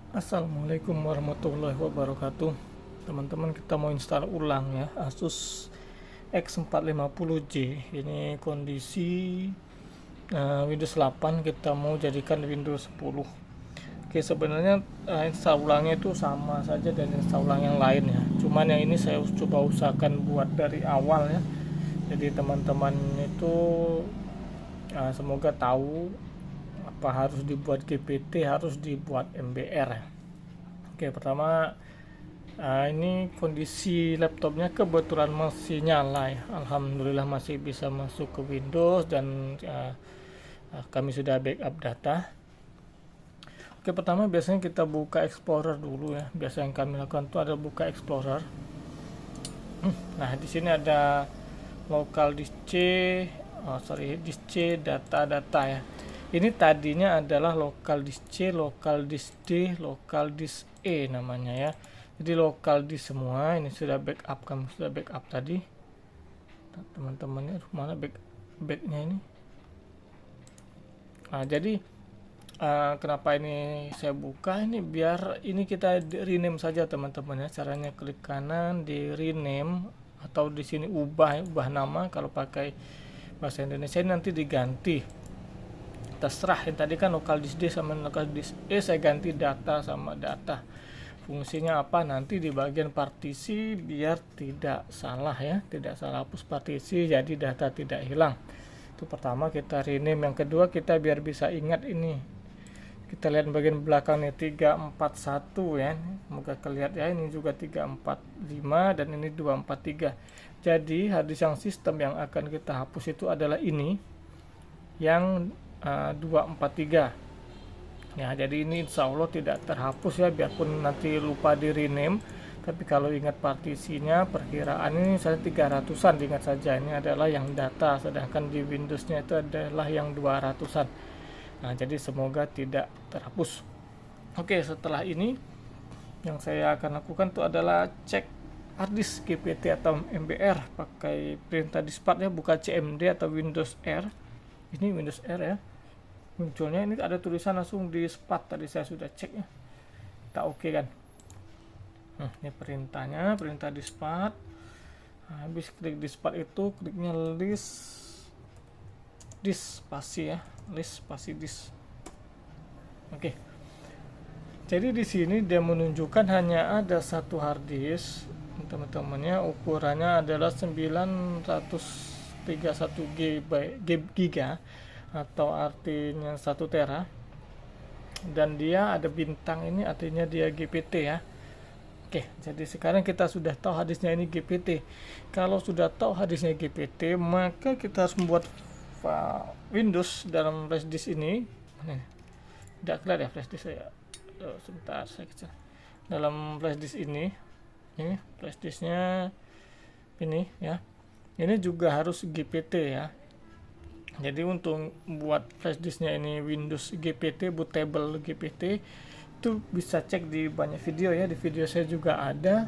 Assalamualaikum warahmatullahi wabarakatuh. Teman-teman, kita mau install ulang ya Asus X450J. Ini kondisi Windows 8 kita mau jadikan Windows 10. Oke, sebenarnya install ulangnya itu sama saja dan install ulang yang lain ya. Cuman yang ini saya coba usahakan buat dari awal ya. Jadi teman-teman itu semoga tahu apa harus dibuat GPT, harus dibuat MBR ya. Oke, pertama ini kondisi laptopnya kebetulan masih nyala ya. Alhamdulillah masih bisa masuk ke Windows dan kami sudah backup data. Oke, pertama biasanya kita buka Explorer dulu ya. Biasa yang kami lakukan itu ada buka Explorer. Nah, di sini ada local disk C, disk C, data-data ya. Ini tadinya adalah local disk C, local disk D, local disk E namanya ya. Jadi local disk semua. Ini sudah backup, kami sudah backup tadi. Teman-temannya mana backnya ini? Nah, jadi kenapa ini saya buka ini biar ini kita rename saja teman-teman ya. Caranya klik kanan di rename atau di sini ubah nama. Kalau pakai bahasa Indonesia ini nanti diganti, terserah. Yang tadi kan local disk D sama local disk E, saya ganti data sama data. Fungsinya apa nanti di bagian partisi biar tidak salah ya, tidak salah hapus partisi, jadi data tidak hilang. Itu pertama, kita rename. Yang kedua, kita biar bisa ingat ini, kita lihat bagian belakangnya 341 ya, semoga kelihatan ya. Ini juga 345 dan ini 243. Jadi harddisk yang sistem yang akan kita hapus itu adalah ini yang 243 ya. Jadi ini insya Allah tidak terhapus ya, biarpun nanti lupa di rename. Tapi kalau ingat partisinya, perkiraan ini saya 300-an, ingat saja ini adalah yang data, sedangkan di Windowsnya itu adalah yang 200-an. Nah, jadi semoga tidak terhapus. Oke, setelah ini yang saya akan lakukan itu adalah cek harddisk GPT atau MBR pakai perintah diskpart ya, buka CMD atau Windows R. Ini Windows R ya, munculnya ini ada tulisan langsung di spat, tadi saya sudah cek ya, kita oke kan. Ini perintahnya, perintah diskpart. Habis klik diskpart itu kliknya list disk spasi ya, list spasi disk. Oke, jadi di sini dia menunjukkan hanya ada satu harddisk teman-temannya, ukurannya adalah 931 GB atau artinya 1 tera, dan dia ada bintang ini artinya dia GPT ya. Oke, jadi sekarang kita sudah tahu harddisknya ini GPT. Kalau sudah tahu harddisknya GPT, maka kita harus membuat Windows dalam flash disk ini. Tidak kelihatan ya flash disk saya. Sebentar saya kecil. Dalam flash disk ini flash disknya ini ya. Ini juga harus GPT ya. Jadi untuk buat flash disknya ini Windows GPT, bootable GPT, itu bisa cek di banyak video ya. Di video saya juga ada.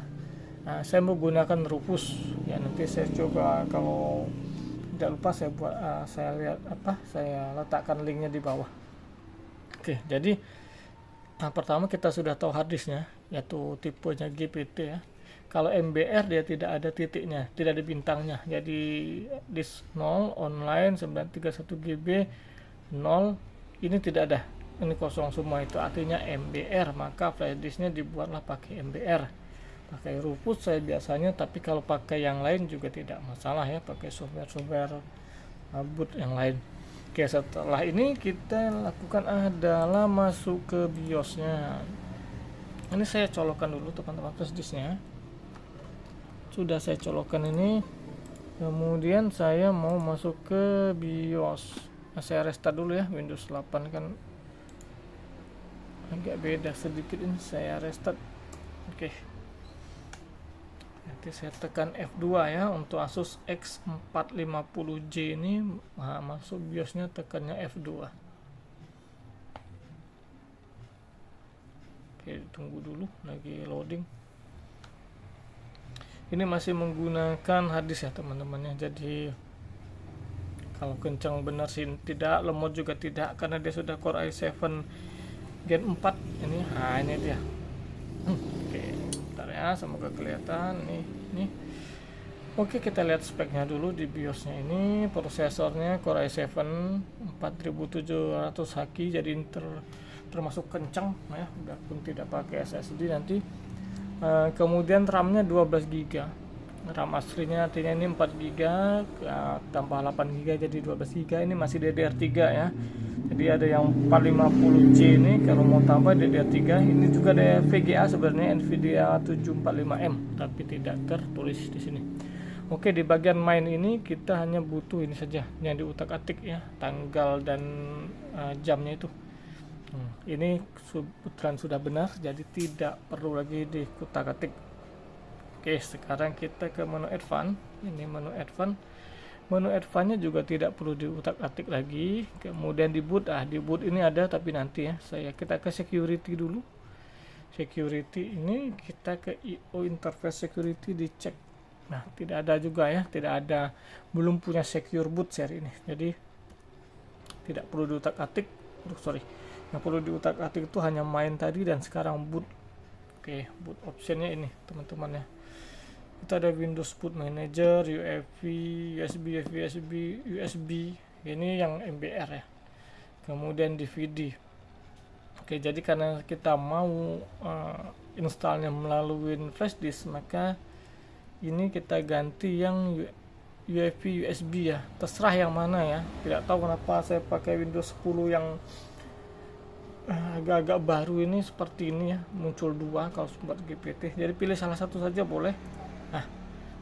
Nah, saya menggunakan Rufus ya, nanti saya coba kalau tidak lupa saya buat, saya lihat saya letakkan linknya di bawah. Oke, jadi pertama kita sudah tahu harddisknya, yaitu tipenya GPT ya. Kalau MBR dia tidak ada titiknya, tidak ada bintangnya. Jadi disk 0 online 931 GB 0, ini tidak ada. Ini kosong semua, itu artinya MBR. Maka flash disknya dibuatlah pakai MBR. Pakai Rufus saya biasanya, tapi kalau pakai yang lain juga tidak masalah ya, pakai software boot yang lain. Oke, setelah ini kita lakukan adalah masuk ke BIOSnya. Ini saya colokkan dulu teman-teman flash disknya. Sudah saya colokkan ini, kemudian saya mau masuk ke BIOS. Saya restart dulu ya, Windows 8 kan agak beda sedikit, ini saya restart. Oke, nanti saya tekan F2 ya. Untuk Asus X450J ini masuk BIOSnya tekannya F2. Oke, tunggu dulu lagi loading. Ini masih menggunakan harddisk ya teman-teman ya. Jadi kalau kencang benar sih tidak, lemot juga tidak, karena dia sudah Core i7 Gen 4 ini. Nah, ini dia. Oke, bentar ya, semoga kelihatan nih. Oke, kita lihat speknya dulu di BIOSnya ini. Prosesornya Core i7 4700 Hz, jadi termasuk kencang ya, biarpun tidak pakai SSD nanti. Kemudian RAM-nya 12 GB. RAM aslinya artinya ini 4 GB, tambah 8 GB jadi 12 GB. Ini masih DDR3 ya. Jadi ada yang 450J ini, kalau mau tambah DDR3. Ini juga ada VGA sebenarnya, Nvidia 745M, tapi tidak tertulis di sini. Oke, di bagian main ini kita hanya butuh ini saja yang diutak-atik ya, tanggal dan jamnya itu. Ini kebetulan sudah benar, jadi tidak perlu lagi dikutak-atik. Oke, sekarang kita ke menu advance. Ini menu advance. Menu advance-nya juga tidak perlu diutak-atik lagi. Kemudian di boot, di boot ini ada tapi nanti ya. Kita ke security dulu. Security ini kita ke IO interface security, dicek. Nah, tidak ada juga ya, tidak ada, belum punya secure boot seri ini. Jadi tidak perlu diutak-atik. Yang perlu diutak-atik itu hanya main tadi dan sekarang boot. Oke, boot optionnya ini teman-teman ya. Kita ada Windows Boot Manager, UEFI, USB. Ini yang MBR ya. Kemudian DVD. Oke, jadi karena kita mau installnya melalui flash disk, maka ini kita ganti yang UEFI USB ya. Terserah yang mana ya. Tidak tahu kenapa saya pakai Windows 10 yang agak-agak baru ini seperti ini ya, muncul dua kalau buat GPT. Jadi pilih salah satu saja boleh. Nah,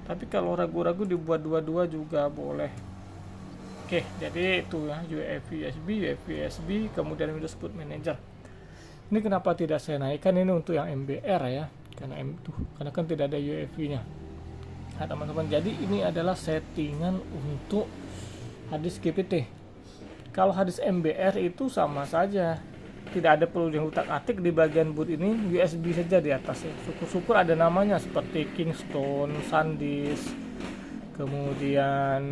tapi kalau ragu-ragu dibuat dua-dua juga boleh. Oke, jadi itu ya, UEFI USB, kemudian Windows Boot Manager. Ini kenapa tidak saya naikkan ini untuk yang MBR ya, karena kan tidak ada UEFI-nya. Nah, teman-teman, jadi ini adalah settingan untuk harddisk GPT. Kalau harddisk MBR itu sama saja, tidak ada perlu yang utak-atik. Di bagian boot ini USB saja di atas ya. Syukur-syukur ada namanya seperti Kingston, SanDisk, kemudian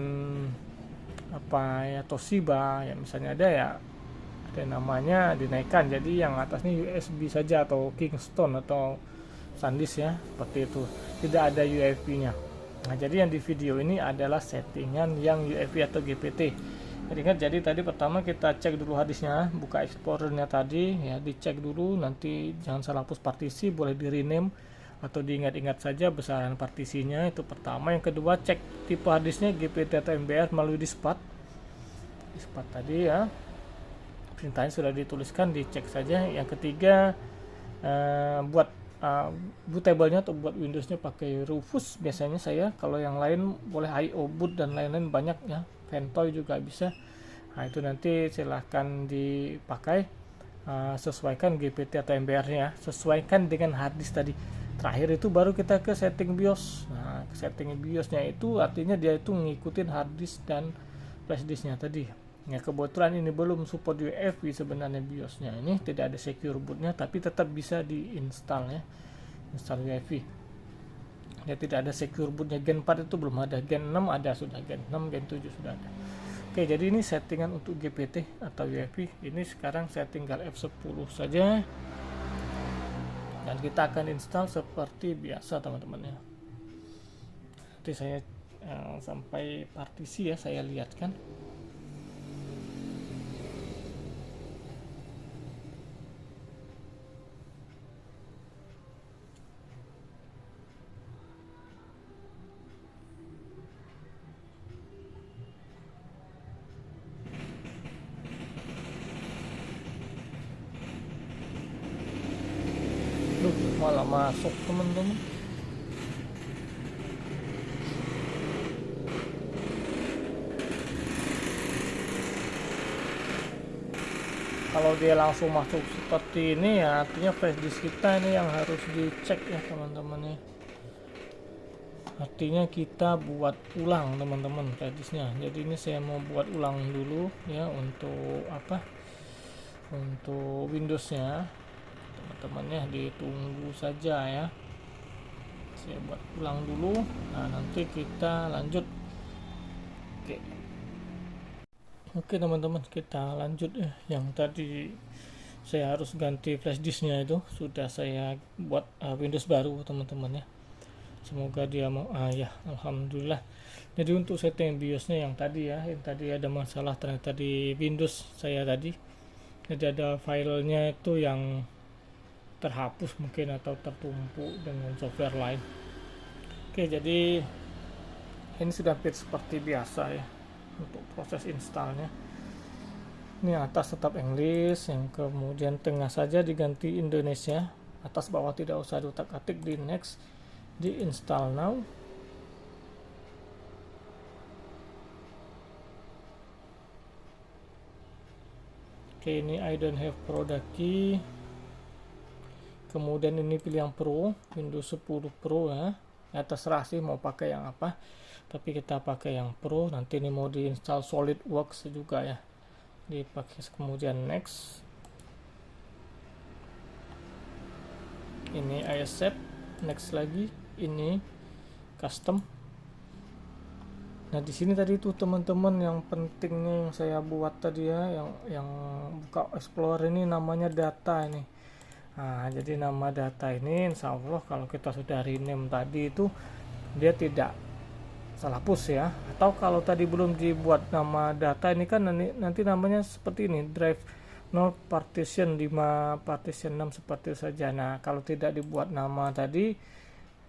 apa ya, Toshiba ya, misalnya ada ya, ada namanya dinaikkan. Jadi yang atasnya USB saja atau Kingston atau SanDisk ya, seperti itu. Tidak ada UEFI-nya. Nah, jadi yang di video ini adalah settingan yang UEFI atau GPT. Ingat, jadi tadi pertama kita cek dulu harddisknya, buka explorernya tadi ya, dicek dulu, nanti jangan salah hapus partisi, boleh di rename atau diingat-ingat saja besaran partisinya, itu pertama. Yang kedua, cek tipe harddisknya GPT atau MBR melalui dispat tadi ya, perintahnya sudah dituliskan, dicek saja. Yang ketiga, buat bootable-nya atau buat Windows-nya pakai Rufus biasanya saya. Kalau yang lain boleh IO boot dan lain-lain banyak ya, Ventoy juga bisa. Nah, itu nanti silahkan dipakai, sesuaikan GPT atau MBR-nya, sesuaikan dengan harddisk tadi. Terakhir itu baru kita ke setting BIOS. Nah, setting BIOS-nya itu artinya dia itu ngikutin harddisk dan flashdisk-nya tadi. Ya, kebetulan ini belum support UEFI sebenarnya BIOS-nya. Ini tidak ada secure boot-nya, tapi tetap bisa diinstal ya, install UEFI. Ya, tidak ada secure bootnya. Gen 4 itu belum ada, Gen 6 ada, sudah Gen 6, Gen 7 sudah ada. Oke, jadi ini settingan untuk GPT atau UEFI. Ini sekarang saya tinggal F10 saja dan kita akan install seperti biasa teman-teman ya. Nanti saya sampai partisi ya, saya lihatkan. Malah masuk teman-teman. Kalau dia langsung masuk seperti ini ya, artinya flashdisk kita ini yang harus dicek ya teman-teman ya. Artinya kita buat ulang teman-teman flashdisknya. Jadi ini saya mau buat ulang dulu ya, untuk apa, untuk Windowsnya. Teman-temannya ditunggu saja ya, saya buat ulang dulu. Nah, nanti kita lanjut. Oke teman-teman, kita lanjut ya. Yang tadi saya harus ganti flash disknya. Itu sudah saya buat Windows baru teman-teman ya, semoga dia mau. Ya, alhamdulillah. Jadi untuk setting BIOSnya yang tadi ya, yang tadi ada masalah ternyata di Windows saya tadi. Jadi ada filenya itu yang terhapus mungkin atau tertumpuk dengan software lain. Oke, jadi ini sudah hampir seperti biasa ya untuk proses installnya. Ini atas tetap English, yang kemudian tengah saja diganti Indonesia, atas bawah tidak usah diutak-atik, di next, di install now. Oke, ini I don't have product key. Kemudian ini pilih yang Pro, Windows 10 Pro ya. Ya terserah sih mau pakai yang apa, tapi kita pakai yang Pro. Nanti ini mau diinstal SolidWorks juga ya, dipakai. Kemudian next, ini I accept, next lagi, ini custom. Nah di sini tadi tuh teman-teman yang pentingnya yang saya buat tadi ya, yang buka Explorer ini namanya data ini. Nah jadi nama data ini insya Allah kalau kita sudah rename tadi itu dia tidak salah push ya. Atau kalau tadi belum dibuat nama data ini kan nanti namanya seperti ini, drive 0 partition 5 partition 6 seperti itu saja. Nah kalau tidak dibuat nama tadi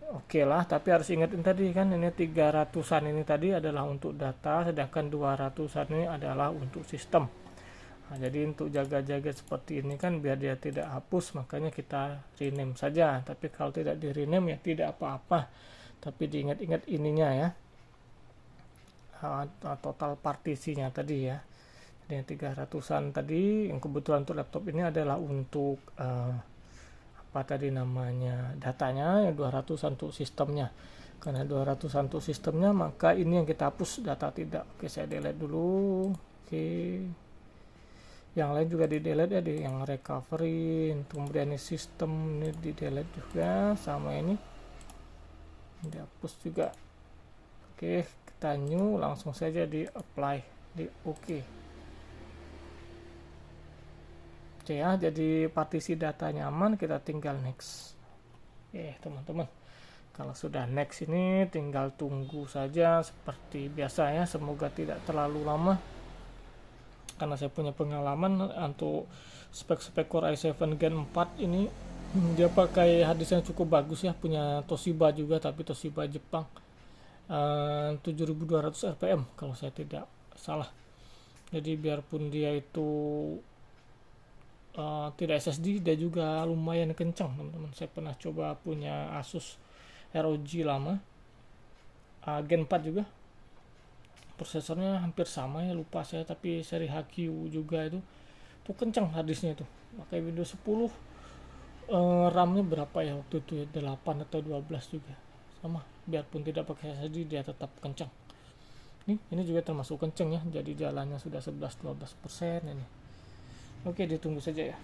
oke lah, tapi harus ingetin tadi kan ini 300-an ini tadi adalah untuk data, sedangkan 200-an ini adalah untuk sistem. Nah, jadi untuk jaga-jaga seperti ini kan biar dia tidak hapus, makanya kita rename saja. Tapi kalau tidak di rename ya tidak apa-apa, tapi diingat-ingat ininya ya, total partisinya tadi ya. Jadi 300-an tadi yang kebetulan untuk laptop ini adalah untuk apa tadi namanya, datanya, yang 200 untuk sistemnya. Karena 200 untuk sistemnya, maka ini yang kita hapus, data tidak. Oke, saya delete dulu. Oke, yang lain juga di delete ya, yang recovery, kemudian ini sistem ini di delete juga, sama ini dihapus juga. Oke, kita new, langsung saja di apply, di oke. Ya, jadi partisi datanya aman, kita tinggal next. Teman-teman, kalau sudah next ini tinggal tunggu saja seperti biasa ya, semoga tidak terlalu lama karena saya punya pengalaman untuk spek-spek Core i7 Gen 4 ini. Dia pakai harddisk yang cukup bagus ya, punya Toshiba juga, tapi Toshiba Jepang, 7200 rpm kalau saya tidak salah. Jadi biarpun dia itu tidak SSD, dia juga lumayan kencang teman-teman. Saya pernah coba punya Asus ROG lama, Gen 4 juga, prosesornya hampir sama ya, lupa saya, tapi seri HQ juga itu tuh kencang harddisknya itu. Pakai Windows 10, RAM-nya berapa ya waktu itu ya, 8 atau 12 juga sama, biarpun tidak pakai SSD dia tetap kencang. Ini juga termasuk kencang ya, jadi jalannya sudah 11-12% ini. Oke, ditunggu saja ya.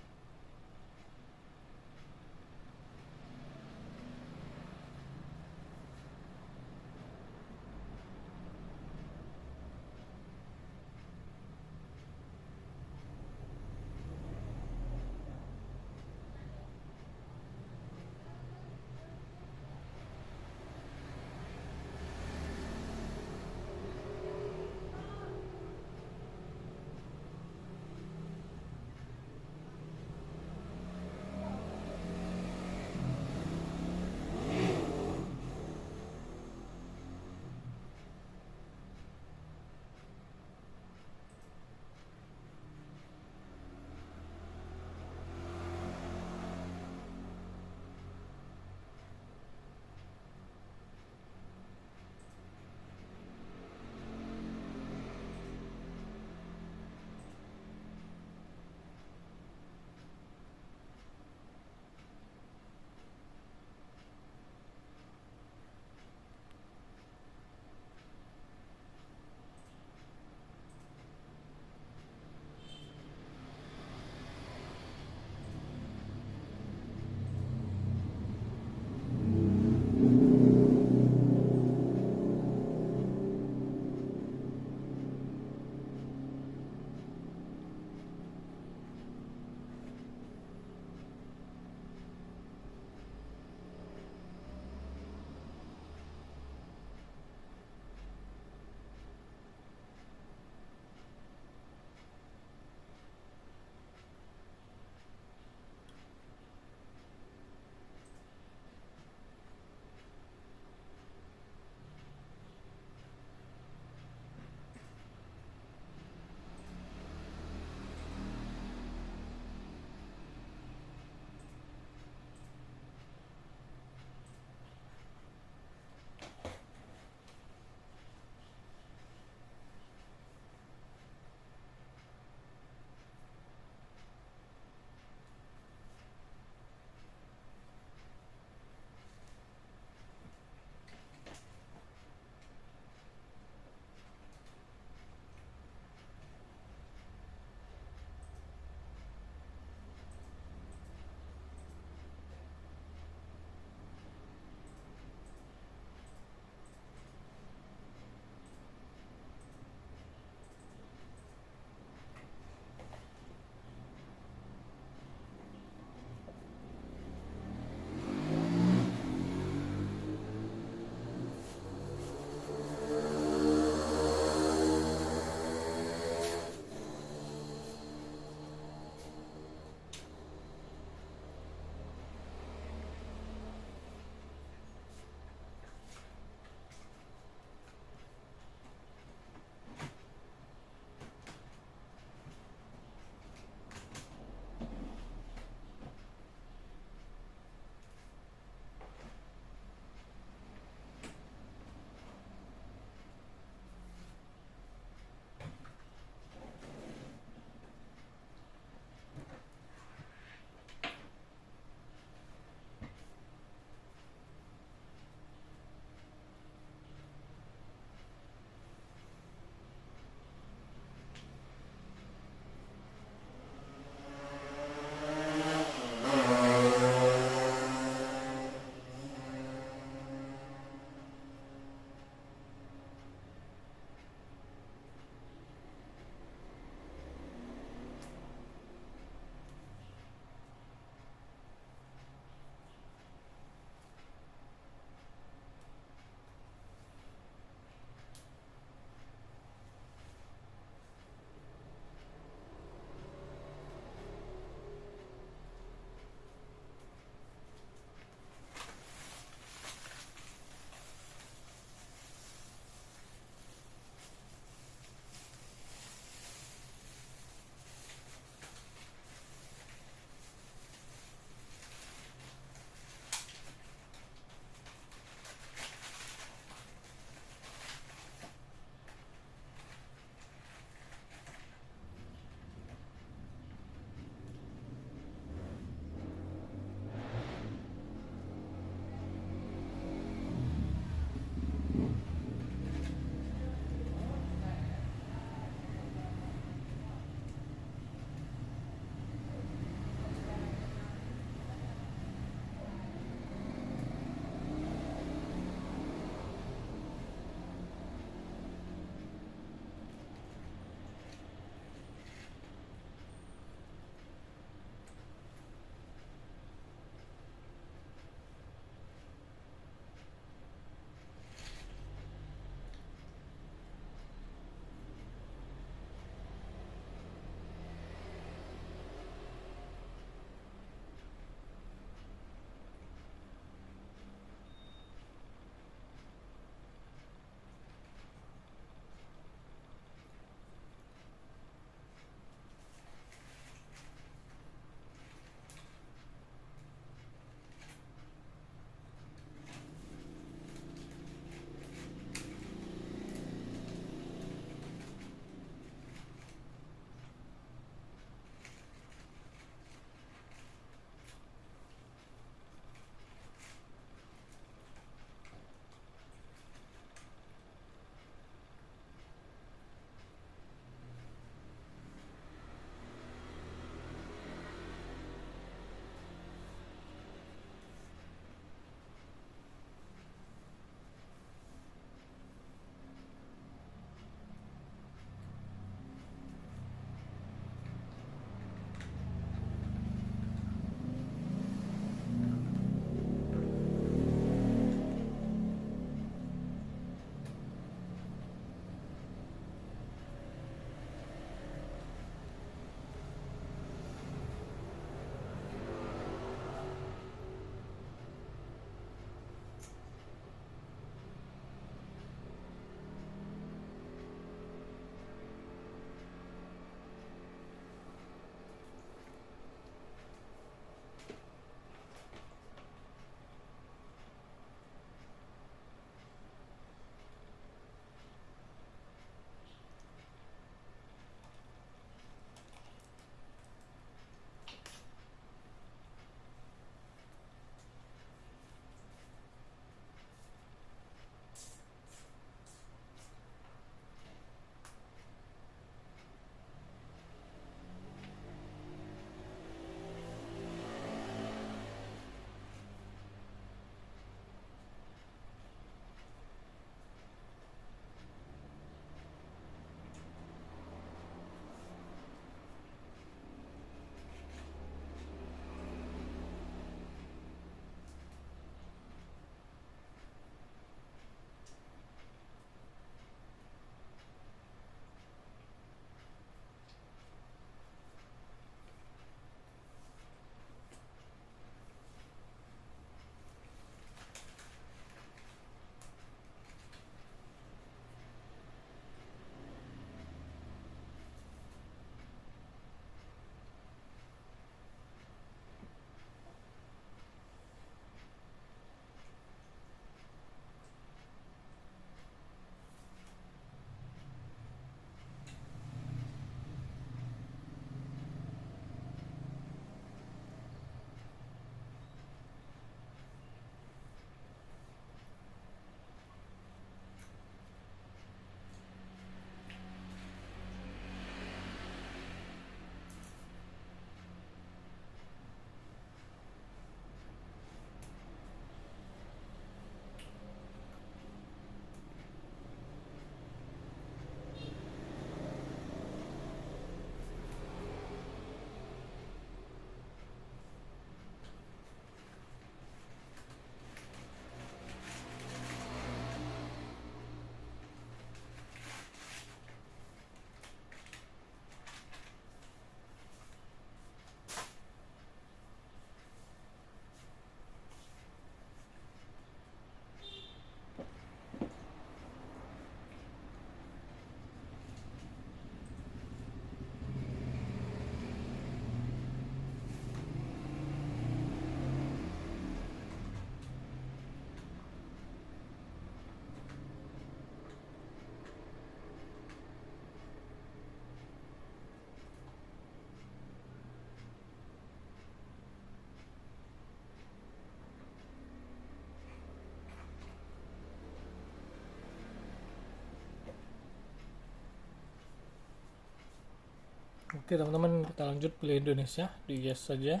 Oke teman-teman, kita lanjut pilih Indonesia, di yes saja.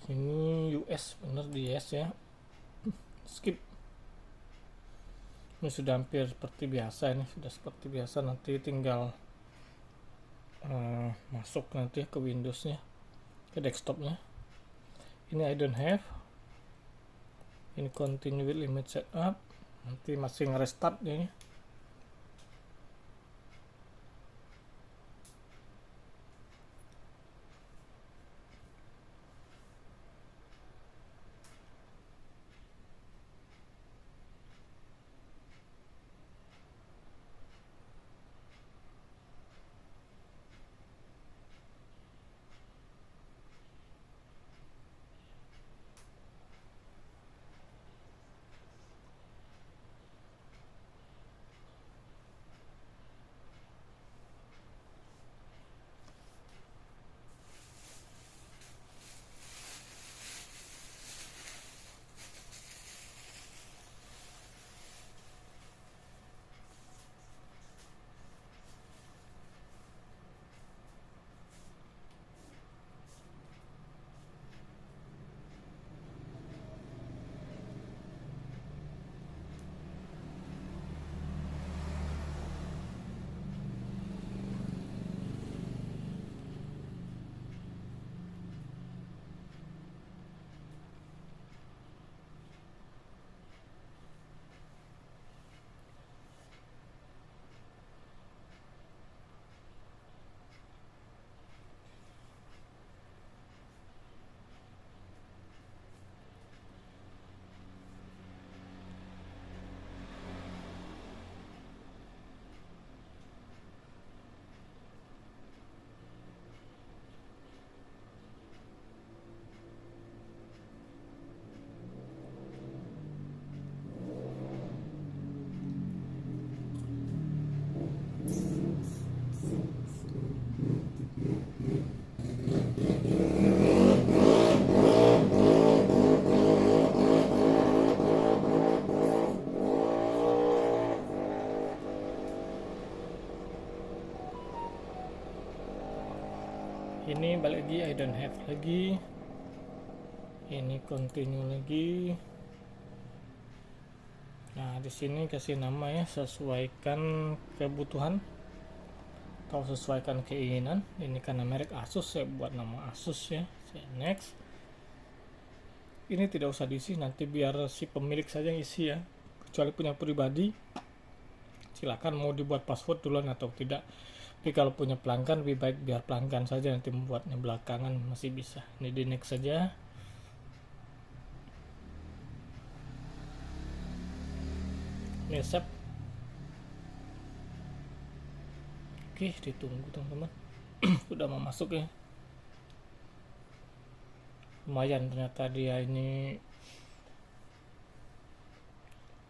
Ini US, bener di yes ya. Skip. Ini sudah hampir seperti biasa, ini sudah seperti biasa. Nanti tinggal masuk nanti ke Windowsnya, ke desktopnya. Ini I don't have. Ini continue with image setup. Nanti masih nge-restart ini. Ini balik lagi I don't have lagi. Ini continue lagi. Nah, di sini kasih nama ya, sesuaikan kebutuhan atau sesuaikan keinginan. Ini karena merek Asus, saya buat nama Asus ya. Saya next. Ini tidak usah diisi, nanti biar si pemilik saja yang isi ya. Kecuali punya pribadi, silakan mau dibuat password duluan atau tidak. Tapi kalau punya pelanggan lebih baik biar pelanggan saja nanti membuatnya, belakangan masih bisa. Ini di next saja. Ini save. Oke, ditunggu teman-teman. Sudah mau masuk ya. Lumayan ternyata dia ini,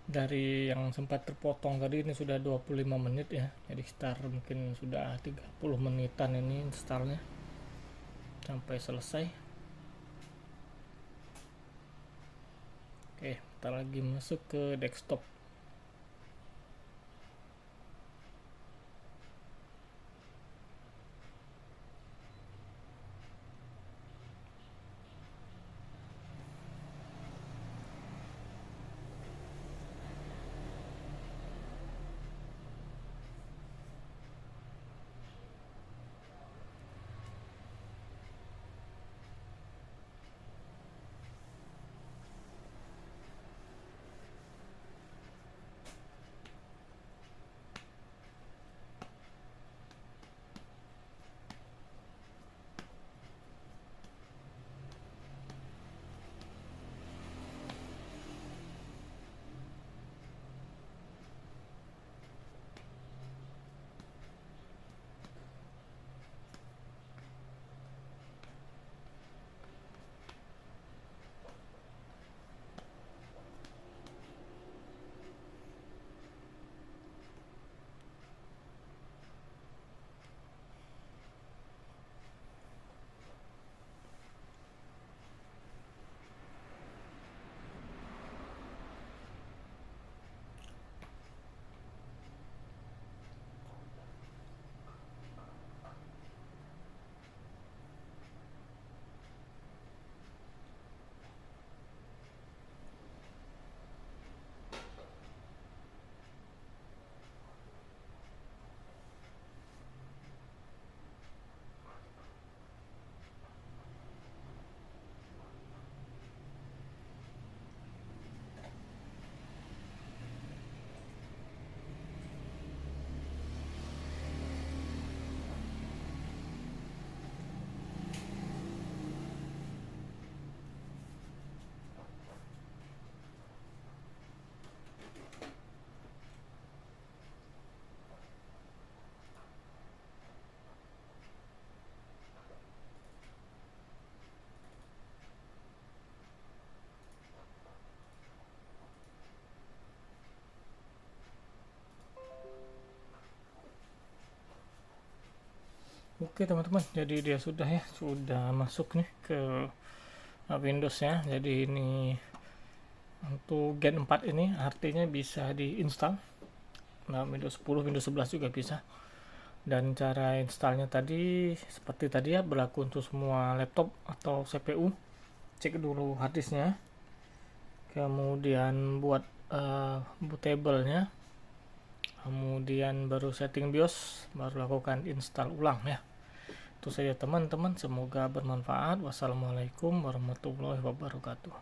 dari yang sempat terpotong tadi ini sudah 25 menit ya, jadi start mungkin sudah 30 menitan ini installnya sampai selesai. Oke, kita lagi masuk ke desktop. Oke teman-teman, jadi dia sudah masuk nih ke Windows ya. Jadi ini untuk Gen 4 ini artinya bisa diinstal. Nah, Windows 10, Windows 11 juga bisa. Dan cara installnya tadi seperti tadi ya, berlaku untuk semua laptop atau CPU. Cek dulu harddisknya, kemudian buat bootable-nya, kemudian baru setting BIOS, baru lakukan install ulang ya. Itu saja teman-teman, semoga bermanfaat. Wassalamualaikum warahmatullahi wabarakatuh.